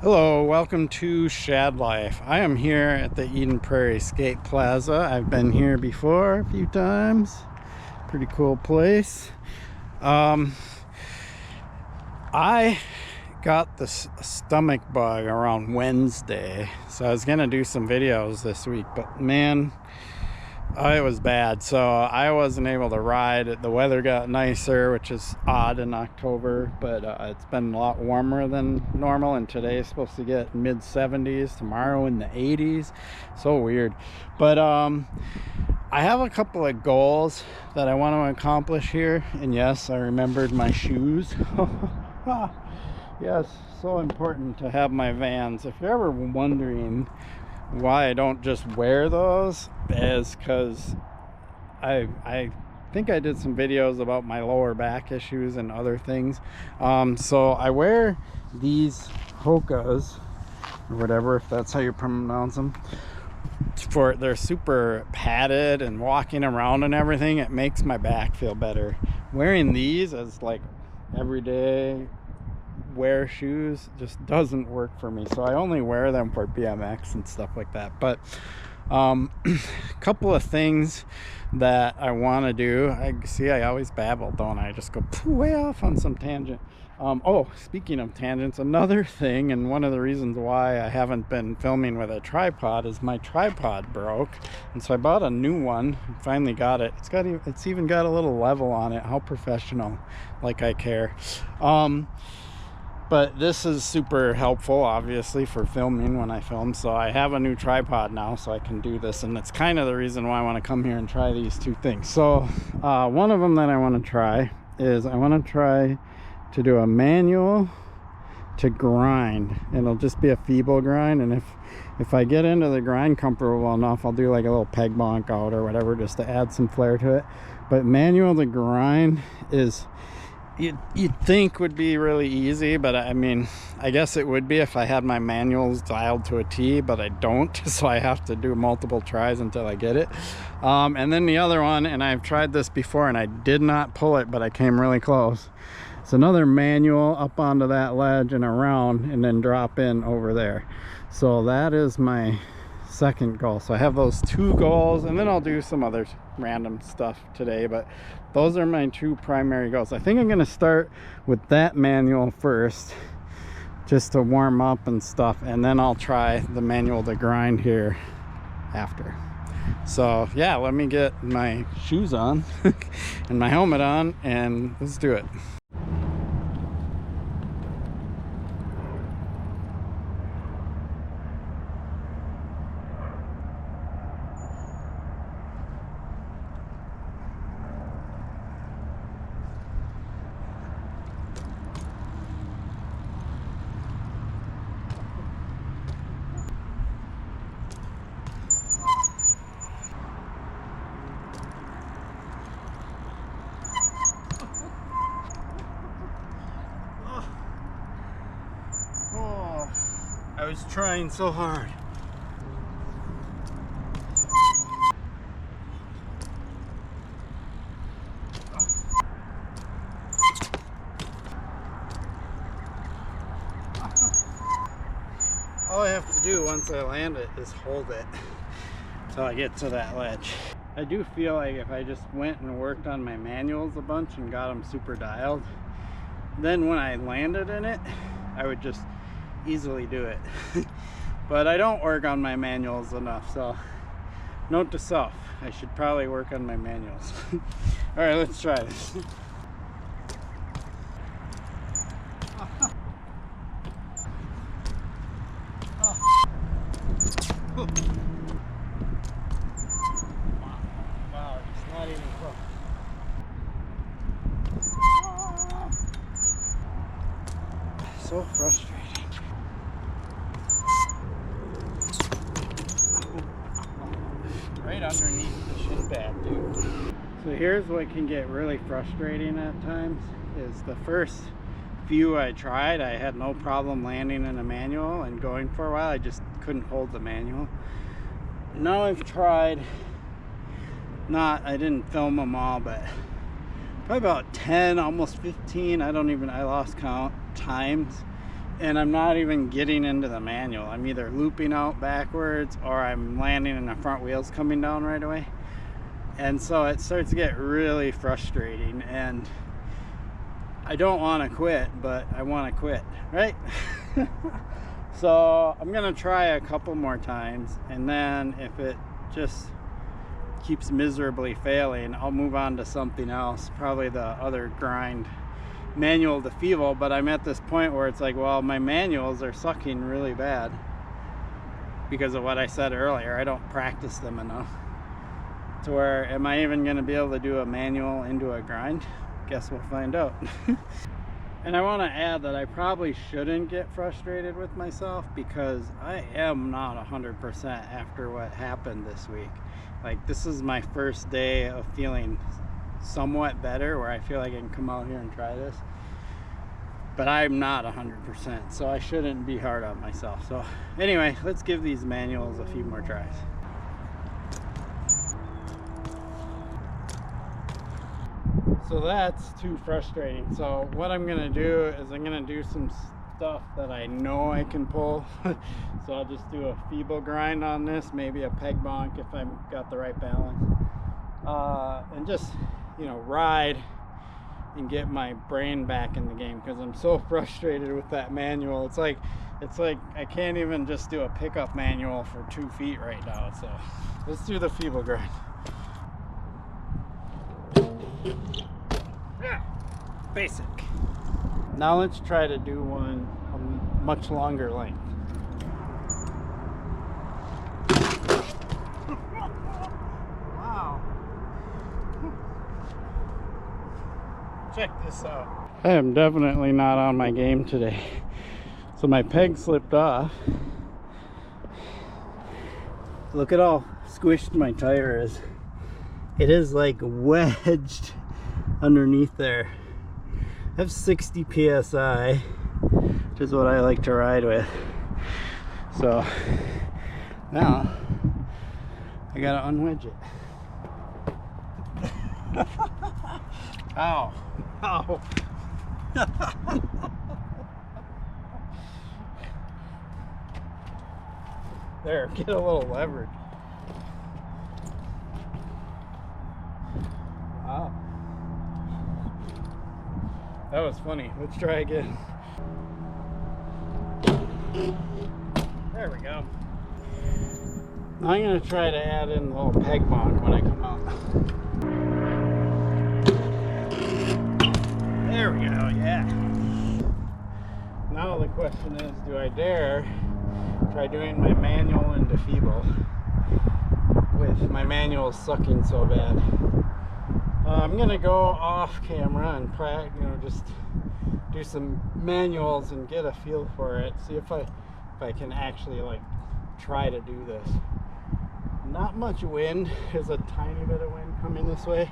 Hello, welcome to Shad Life. I am here at the Eden Prairie Skate Plaza. I've been here before a few times. Pretty cool place. I got this stomach bug around Wednesday, so I was gonna do some videos this week, but man, it was bad, so I wasn't able to ride. The weather got nicer, which is odd in October, but it's been a lot warmer than normal, and today is supposed to get mid 70s, tomorrow in the 80s. So weird. But I have a couple of goals that I want to accomplish here, and yes, I remembered my shoes. Yes, so important to have my Vans. If you're ever wondering why I don't just wear those, is because I think I did some videos about my lower back issues and other things. So I wear these Hokas or whatever, if that's how you pronounce them. They're super padded, and walking around and everything, it makes my back feel better. Wearing these as like everyday wear shoes just doesn't work for me, so I only wear them for BMX and stuff like that. But a couple of things that I want to do. I always babble, don't I? Just go way off on some tangent. Oh, speaking of tangents, another thing, and one of the reasons why I haven't been filming with a tripod is my tripod broke, and so I bought a new one. Finally got it. It's even got a little level on it. How professional, like I care. But this is super helpful, obviously, for filming when I film. So I have a new tripod now, so I can do this. And it's kind of the reason why I want to come here and try these two things. So one of them that I want to try is I want to try to do a manual to grind. It'll just be a Feeble grind. And if I get into the grind comfortable enough, I'll do like a little peg bonk out or whatever, just to add some flair to it. But manual to grind is... You'd think would be really easy, but I mean, I guess it would be if I had my manuals dialed to a T, but I don't, so I have to do multiple tries until I get it. And then the other one, and I've tried this before and I did not pull it, but I came really close. It's another manual up onto that ledge and around, and then drop in over there. So that is my second goal. So I have those two goals, and then I'll do some other random stuff today, but those are my two primary goals. I think I'm going to start with that manual first, just to warm up and stuff, and then I'll try the manual to grind here after. So yeah, let me get my shoes on and my helmet on, and let's do it. I was trying so hard. All I have to do once I land it is hold it until I get to that ledge. I do feel like if I just went and worked on my manuals a bunch and got them super dialed, then when I landed in it, I would just easily do it. But I don't work on my manuals enough, so note to self, I should probably work on my manuals. All right, let's try this. Wow, it's not even close. So frustrating. Right underneath the shin pad, dude. So here's what can get really frustrating at times, is the first few I tried, I had no problem landing in a manual and going for a while. I just couldn't hold the manual. Now I've tried, I didn't film them all, but probably about 10, almost 15, I lost count, times and I'm not even getting into the manual. I'm either looping out backwards or I'm landing and the front wheels coming down right away. And so it starts to get really frustrating, and I don't want to quit, but I want to quit, right? So I'm gonna try a couple more times, and then if it just keeps miserably failing, I'll move on to something else, probably the other grind manual to Feeble. But I'm at this point where it's like, well, my manuals are sucking really bad because of what I said earlier. I don't practice them enough. To where, am I even going to be able to do a manual into a grind? Guess we'll find out. And I want to add that I probably shouldn't get frustrated with myself, because I am not 100% after what happened this week. Like, this is my first day of feeling somewhat better, where I feel like I can come out here and try this. But I'm not 100%, so I shouldn't be hard on myself. So anyway, let's give these manuals a few more tries. So that's too frustrating. So what I'm gonna do is I'm gonna do some stuff that I know I can pull. So I'll just do a Feeble grind on this, maybe a peg bonk if I've got the right balance, and just, you know, ride and get my brain back in the game, because I'm so frustrated with that manual. It's like I can't even just do a pickup manual for 2 feet right now. So let's do the Feeble grind. Yeah, basic. Now let's try to do one a much longer length. Wow. Check this out. I am definitely not on my game today. So my peg slipped off. Look at how squished my tire is. It is like wedged underneath there. I have 60 psi, which is what I like to ride with. So now I gotta unwedge it. Ow. Ow. There, get a little leverage. Wow. That was funny. Let's try again. There we go. Now I'm going to try to add in the little peg bonk when I come out. There we go, yeah. Now the question is, do I dare try doing my manual into Feeble with my manual sucking so bad? I'm gonna go off camera and just do some manuals and get a feel for it. See if I can actually like try to do this. Not much wind. There's a tiny bit of wind coming this way.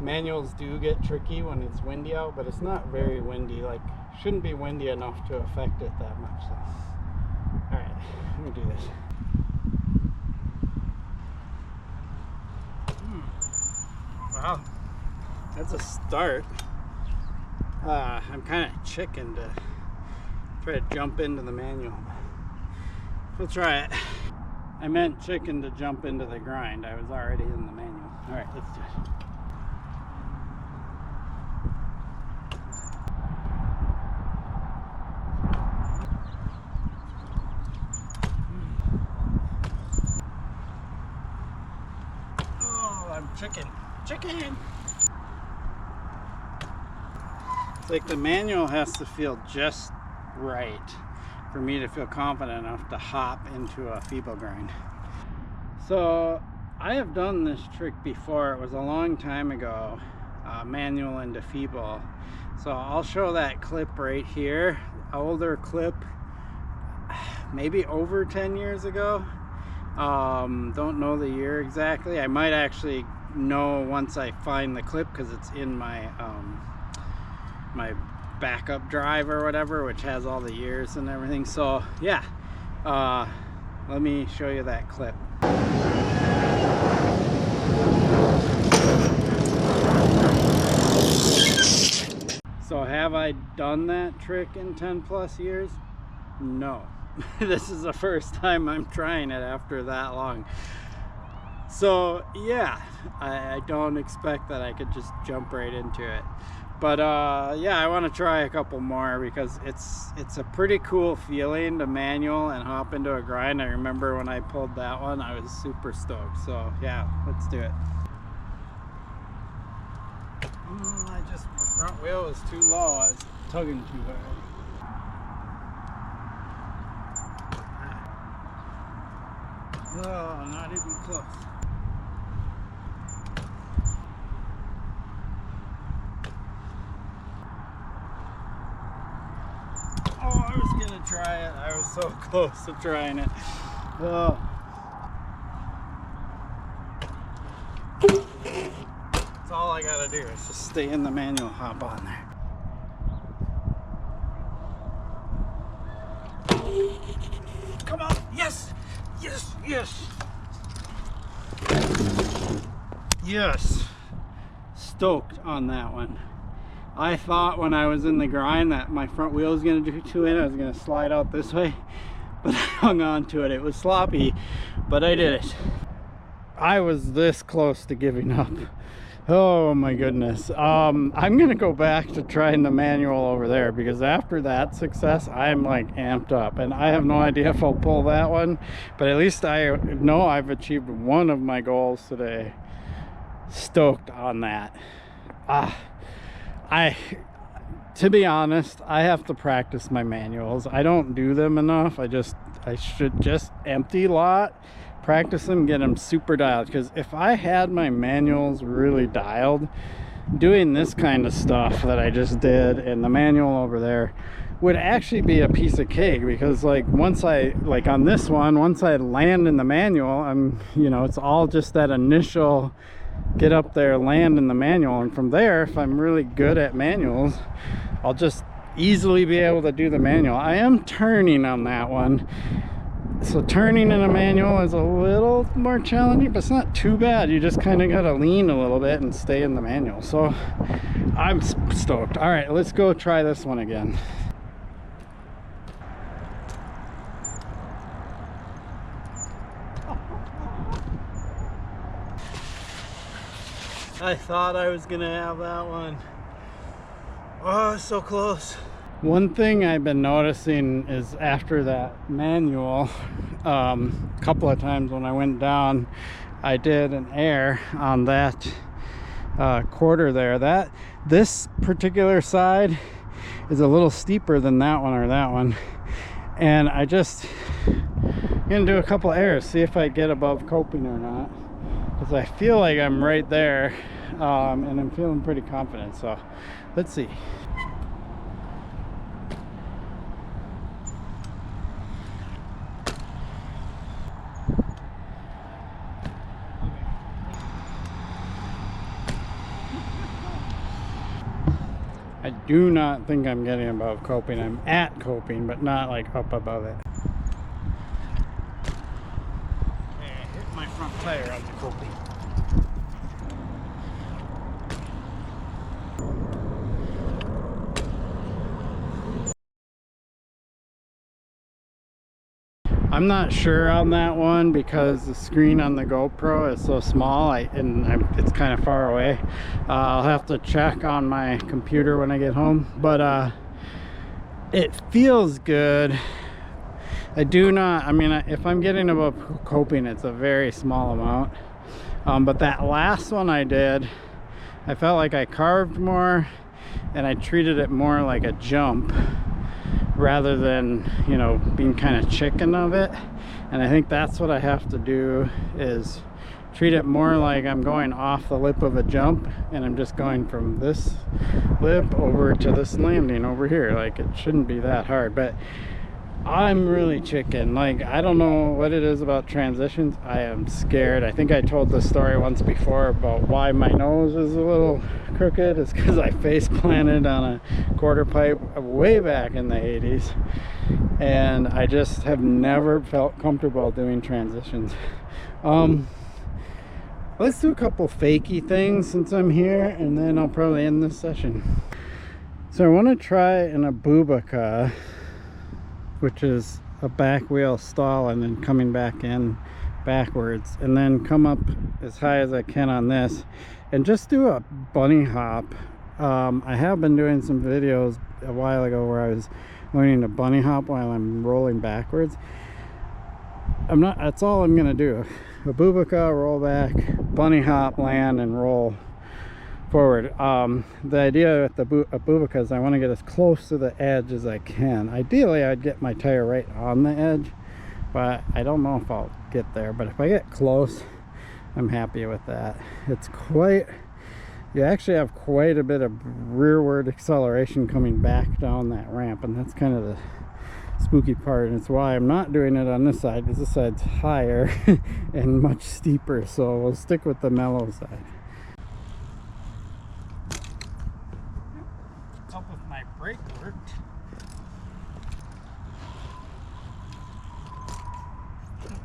Manuals do get tricky when it's windy out, but it's not very windy. Like, shouldn't be windy enough to affect it that much. So, all right, let me do this. Wow, that's a start. I'm kind of chicken to try to jump into the manual. We'll try it. I meant chicken to jump into the grind. I was already in the manual. All right, let's do it. Oh, I'm chicken. Chicken! It's like the manual has to feel just right for me to feel confident enough to hop into a Feeble grind. So I have done this trick before. It was a long time ago, manual into Feeble. So I'll show that clip right here. Older clip, maybe over 10 years ago. Don't know the year exactly. I might actually know once I find the clip, because it's in my my backup drive or whatever, which has all the years and everything. So yeah, let me show you that clip. So I have I done that trick in 10 plus years? No. This is the first time I'm trying it after that long. So yeah, I don't expect that I could just jump right into it. But yeah, I want to try a couple more because it's a pretty cool feeling to manual and hop into a grind. I remember when I pulled that one, I was super stoked. So yeah, let's do it. The front wheel was too low. I was tugging too hard. Oh, not even close. Oh, I was gonna try it. I was so close to trying it. Oh. That's all I gotta do is just stay in the manual, hop on there. Come on, yes, yes, yes. Yes, stoked on that one. I thought when I was in the grind that my front wheel was gonna do too in, I was gonna slide out this way, but I hung on to it. It was sloppy, but I did it. I was this close to giving up. Oh my goodness. I'm gonna go back to trying the manual over there because after that success I'm like amped up, and I have no idea if I'll pull that one, but at least I know I've achieved one of my goals today. Stoked on that. To be honest, I have to practice my manuals. I don't do them enough. I should just empty lot, practice them, get them super dialed, because if I had my manuals really dialed, doing this kind of stuff that I just did and the manual over there would actually be a piece of cake. Because like once on this one, once I land in the manual, it's all just that initial get up there, land in the manual, and from there, if I'm really good at manuals, I'll just easily be able to do the manual. I am turning on that one, so turning in a manual is a little more challenging, but it's not too bad. You just kind of got to lean a little bit and stay in the manual. So I'm stoked. All right, let's go try this one again. I thought I was gonna have that one. Oh, so close. One thing I've been noticing is after that manual, a couple of times when I went down, I did an air on that quarter there. This particular side is a little steeper than that one or that one, and I'm gonna do a couple airs, see if I get above coping or not, because I feel like I'm right there, and I'm feeling pretty confident. So let's see. I do not think I'm getting above coping. I'm at coping, but not like up above it. Okay, I hit my front tire on the coping. I'm not sure on that one because the screen on the GoPro is so small it's kind of far away. I'll have to check on my computer when I get home, but it feels good. If I'm getting above coping, it's a very small amount, but that last one I did, I felt like I carved more and I treated it more like a jump rather than being kind of chicken of it. And I think that's what I have to do, is treat it more like I'm going off the lip of a jump and I'm just going from this lip over to this landing over here. Like, it shouldn't be that hard, but I'm really chicken. Like, I don't know what it is about transitions. I am scared. I think I told this story once before about why my nose is a little crooked. It's because I face planted on a quarter pipe way back in the 80s, and I just have never felt comfortable doing transitions. Let's do a couple fakey things since I'm here, and then I'll probably end this session. So I want to try an Abubaca, which is a back wheel stall and then coming back in backwards, and then come up as high as I can on this and just do a bunny hop. I have been doing some videos a while ago where I was learning to bunny hop while I'm rolling backwards. That's all I'm gonna do. Abubaca, roll back, bunny hop, land, and roll forward. The idea with the Abubaca is I want to get as close to the edge as I can. Ideally I'd get my tire right on the edge, but I don't know if I'll get there. But if I get close, I'm happy with that. You actually have quite a bit of rearward acceleration coming back down that ramp, and that's kind of the spooky part, and it's why I'm not doing it on this side, because this side's higher and much steeper. So we'll stick with the mellow side. Up with my brake worked.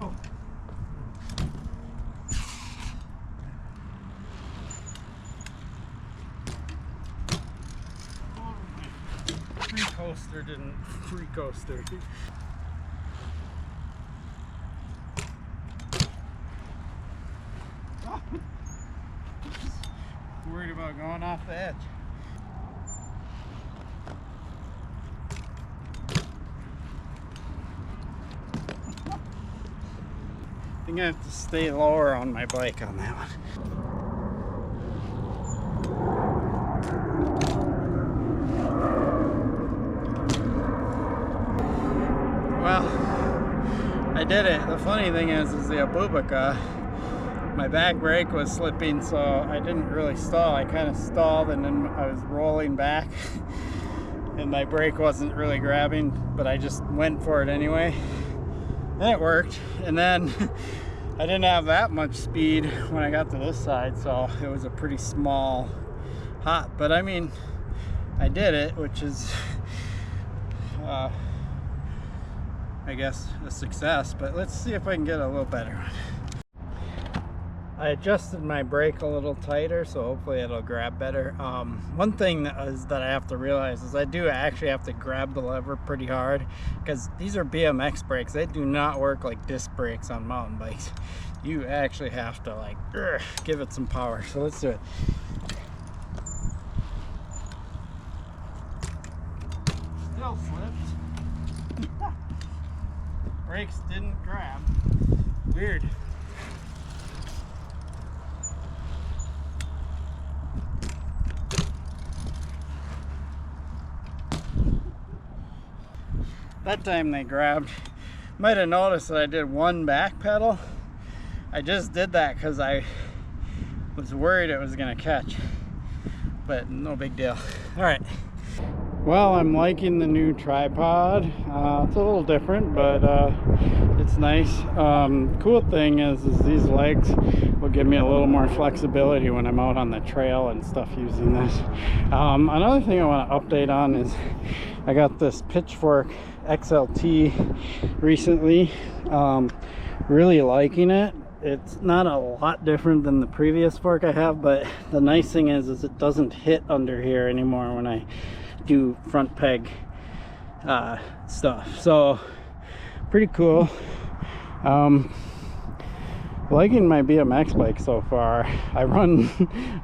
Oh. Free coaster didn't free coaster. Oh. Worried about going off the edge. I think I have to stay lower on my bike on that one. Well, I did it. The funny thing is the Abubaca, my back brake was slipping, so I didn't really stall. I kind of stalled and then I was rolling back and my brake wasn't really grabbing, but I just went for it anyway. And it worked. And then I didn't have that much speed when I got to this side, so it was a pretty small hop. But I mean, I did it, which is I guess a success. But let's see if I can get a little better one. I adjusted my brake a little tighter, so hopefully it'll grab better. One thing that I have to realize is I do actually have to grab the lever pretty hard, because these are BMX brakes. They do not work like disc brakes on mountain bikes. You actually have to like give it some power. So let's do it. Still slipped. Brakes didn't grab. Weird. That time they grabbed. Might have noticed that I did one back pedal. I just did that because I was worried it was gonna catch, but no big deal. All right. Well, I'm liking the new tripod. It's a little different, but it's nice. Cool thing is these legs will give me a little more flexibility when I'm out on the trail and stuff using this. Another thing I want to update on is I got this Pitchfork XLT recently. Really liking it. It's not a lot different than the previous fork I have, but the nice thing is it doesn't hit under here anymore when I do front peg stuff. So pretty cool. Liking my BMX bike so far. I run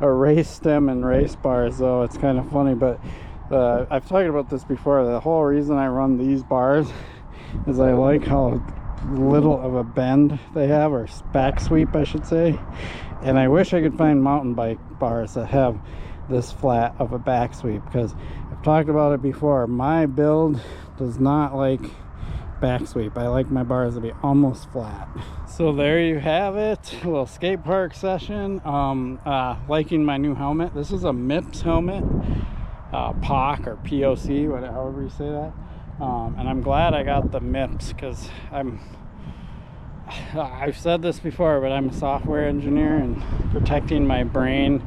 a race stem and race bars, so it's kind of funny, but I've talked about this before. The whole reason I run these bars is I like how little of a bend they have, or back sweep I should say, and I wish I could find mountain bike bars that have this flat of a back sweep, because I've talked about it before. My build does not like back sweep. I like my bars to be almost flat. So there you have it, a little skate park session. Liking my new helmet. This is a MIPS helmet, POC or POC, whatever, however you say that. And I'm glad I got the MIPS, because I've said this before, but I'm a software engineer and protecting my brain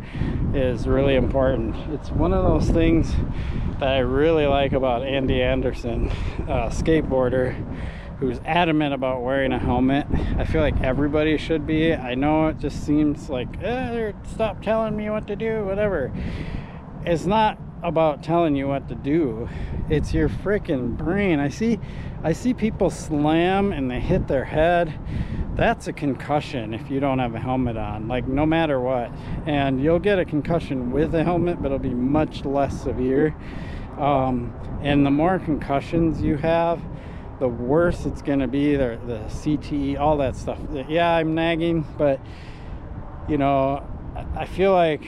is really important. It's one of those things that I really like about Andy Anderson, a skateboarder who's adamant about wearing a helmet. I feel like everybody should be. I know it just seems like, stop telling me what to do, whatever. It's not about telling you what to do. It's your freaking brain. I see people slam and they hit their head. That's a concussion if you don't have a helmet on, like no matter what. And you'll get a concussion with a helmet, but it'll be much less severe. And the more concussions you have, the worse it's going to be. The CTE, all that stuff. Yeah, I'm nagging, but you know, I feel like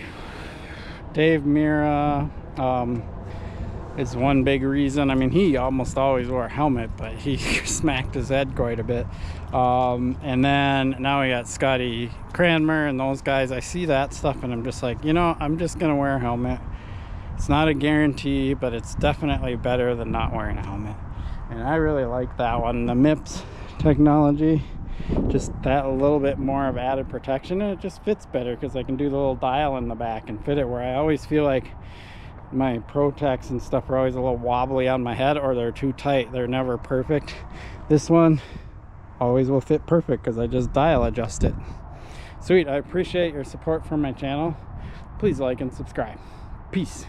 Dave Mira is one big reason. I mean, he almost always wore a helmet, but he smacked his head quite a bit. And then now we got Scotty Cranmer and those guys. I see that stuff and I'm just like, you know, I'm just gonna wear a helmet. It's not a guarantee, but it's definitely better than not wearing a helmet. And I really like that one, the MIPS technology. Just that a little bit more of added protection, and it just fits better because I can do the little dial in the back and fit it where I always feel like my Pro-Tecs and stuff are always a little wobbly on my head, or they're too tight. They're never perfect. This one always will fit perfect because I just dial adjust it. Sweet. I appreciate your support for my channel. Please like and subscribe. Peace.